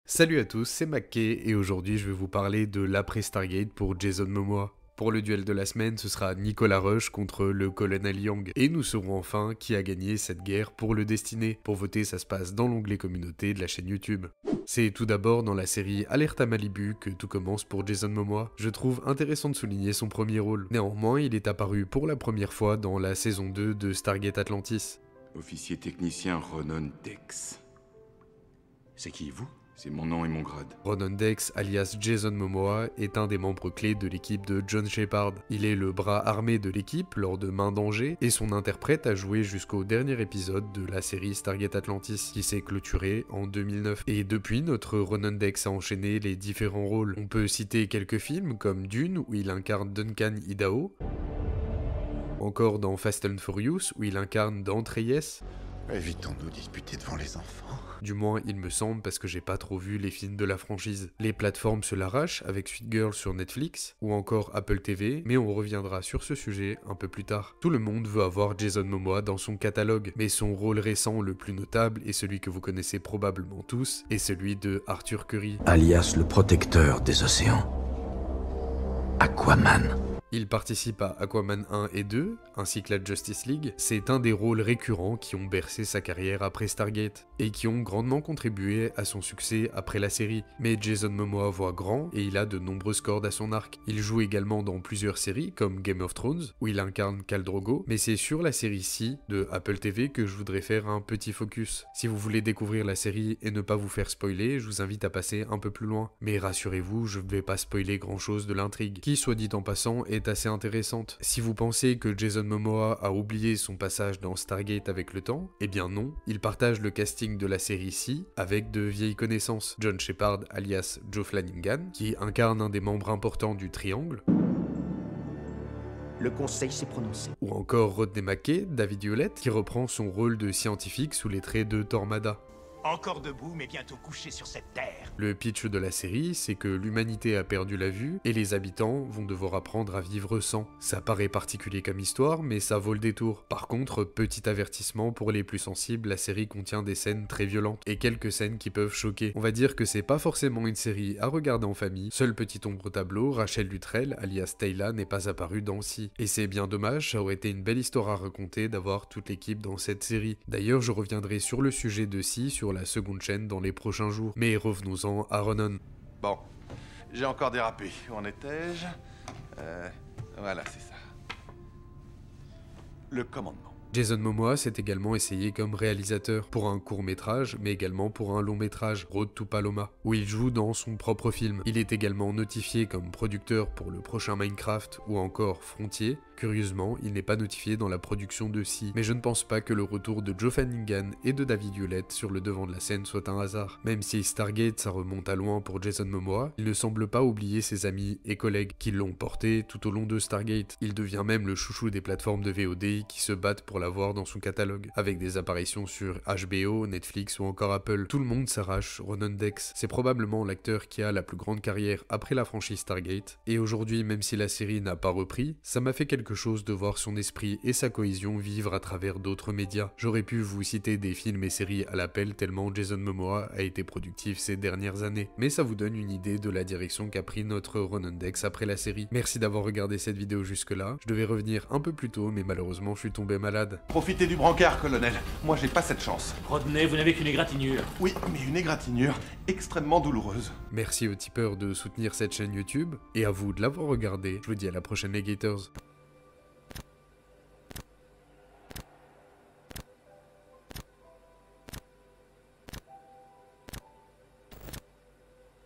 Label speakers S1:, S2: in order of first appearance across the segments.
S1: Salut à tous, c'est Mackay et aujourd'hui je vais vous parler de l'après Stargate pour Jason Momoa. Pour le duel de la semaine, ce sera Nicolas Rush contre le colonel Young. Et nous saurons enfin qui a gagné cette guerre pour le destiné. Pour voter, ça se passe dans l'onglet communauté de la chaîne YouTube. C'est tout d'abord dans la série Alerte à Malibu que tout commence pour Jason Momoa. Je trouve intéressant de souligner son premier rôle. Néanmoins, il est apparu pour la première fois dans la saison 2 de Stargate Atlantis.
S2: Officier technicien Ronan Dex.
S3: C'est qui, vous?
S2: C'est mon nom et mon grade.
S1: Ronan Dex, alias Jason Momoa, est un des membres clés de l'équipe de John Shepard. Il est le bras armé de l'équipe lors de Main Danger, et son interprète a joué jusqu'au dernier épisode de la série Stargate Atlantis, qui s'est clôturée en 2009. Et depuis, notre Ronan Dex a enchaîné les différents rôles. On peut citer quelques films comme Dune, où il incarne Duncan Idaho, encore dans Fast and Furious, où il incarne Dante Reyes.
S3: Évitons de nous disputer devant les enfants.
S1: Du moins, il me semble, parce que j'ai pas trop vu les films de la franchise. Les plateformes se l'arrachent avec Sweet Girl sur Netflix, ou encore Apple TV, mais on reviendra sur ce sujet un peu plus tard. Tout le monde veut avoir Jason Momoa dans son catalogue, mais son rôle récent le plus notable, et celui que vous connaissez probablement tous, est celui de Arthur Curry.
S4: Alias le protecteur des océans. Aquaman.
S1: Il participe à Aquaman 1 et 2, ainsi que la Justice League. C'est un des rôles récurrents qui ont bercé sa carrière après Stargate, et qui ont grandement contribué à son succès après la série. Mais Jason Momoa voit grand, et il a de nombreuses cordes à son arc. Il joue également dans plusieurs séries, comme Game of Thrones, où il incarne Khal Drogo, mais c'est sur la série C de Apple TV que je voudrais faire un petit focus. Si vous voulez découvrir la série et ne pas vous faire spoiler, je vous invite à passer un peu plus loin. Mais rassurez-vous, je ne vais pas spoiler grand chose de l'intrigue, qui, soit dit en passant, est assez intéressante. Si vous pensez que Jason Momoa a oublié son passage dans Stargate avec le temps, eh bien non, il partage le casting de la série C avec de vieilles connaissances. John Shepard alias Joe Flanagan, qui incarne un des membres importants du Triangle,
S5: le conseil s'est prononcé.
S1: ou encore Rodney McKay, David Hewlett, qui reprend son rôle de scientifique sous les traits de Tormada.
S6: Encore debout, mais bientôt couché sur cette terre.
S1: Le pitch de la série, c'est que l'humanité a perdu la vue et les habitants vont devoir apprendre à vivre sans. Ça paraît particulier comme histoire, mais ça vaut le détour. Par contre, petit avertissement pour les plus sensibles, la série contient des scènes très violentes et quelques scènes qui peuvent choquer. On va dire que c'est pas forcément une série à regarder en famille. Seul petit ombre au tableau, Rachel Luttrell, alias Tayla, n'est pas apparue dans Si. Et c'est bien dommage, ça aurait été une belle histoire à raconter d'avoir toute l'équipe dans cette série. D'ailleurs, je reviendrai sur le sujet de Si sur la seconde chaîne dans les prochains jours. Mais revenons-en à Ronan.
S7: Bon, j'ai encore dérapé. Où en étais-je? Voilà, c'est ça. Le commandement.
S1: Jason Momoa s'est également essayé comme réalisateur pour un court-métrage, mais également pour un long-métrage, Road to Paloma, où il joue dans son propre film. Il est également notifié comme producteur pour le prochain Minecraft ou encore Frontier. Curieusement, il n'est pas notifié dans la production de Si, mais je ne pense pas que le retour de Joe Flanagan et de David Hewlett sur le devant de la scène soit un hasard. Même si Stargate ça remonte à loin pour Jason Momoa, il ne semble pas oublier ses amis et collègues qui l'ont porté tout au long de Stargate. Il devient même le chouchou des plateformes de VOD qui se battent pour l'avoir dans son catalogue, avec des apparitions sur HBO, Netflix ou encore Apple. Tout le monde s'arrache Ronan Dex. C'est probablement l'acteur qui a la plus grande carrière après la franchise Stargate, et aujourd'hui, même si la série n'a pas repris, ça m'a fait quelque chose de voir son esprit et sa cohésion vivre à travers d'autres médias. J'aurais pu vous citer des films et séries à l'appel tellement Jason Momoa a été productif ces dernières années, mais ça vous donne une idée de la direction qu'a pris notre Ronan Dex après la série. Merci d'avoir regardé cette vidéo jusque là. Je devais revenir un peu plus tôt, mais malheureusement je suis tombé malade.
S7: Profitez du brancard, colonel. Moi, j'ai pas cette chance.
S6: Rodney, vous n'avez qu'une égratignure.
S7: Oui, mais une égratignure extrêmement douloureuse.
S1: Merci aux tipeurs de soutenir cette chaîne YouTube, et à vous de l'avoir regardé. Je vous dis à la prochaine les Gators.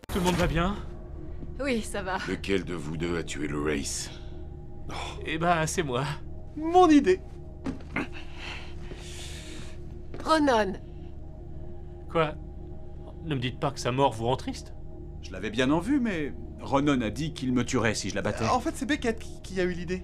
S6: Tout le monde va bien?
S8: Oui, ça va.
S2: Lequel de vous deux a tué le Race?
S6: Eh ben, c'est moi.
S7: Mon idée.
S8: Ronan,
S6: Quoi? Ne me dites pas que sa mort vous rend triste?
S3: Je l'avais bien en vue, mais Ronan a dit qu'il me tuerait si je la battais.
S7: En fait, c'est Beckett qui a eu l'idée.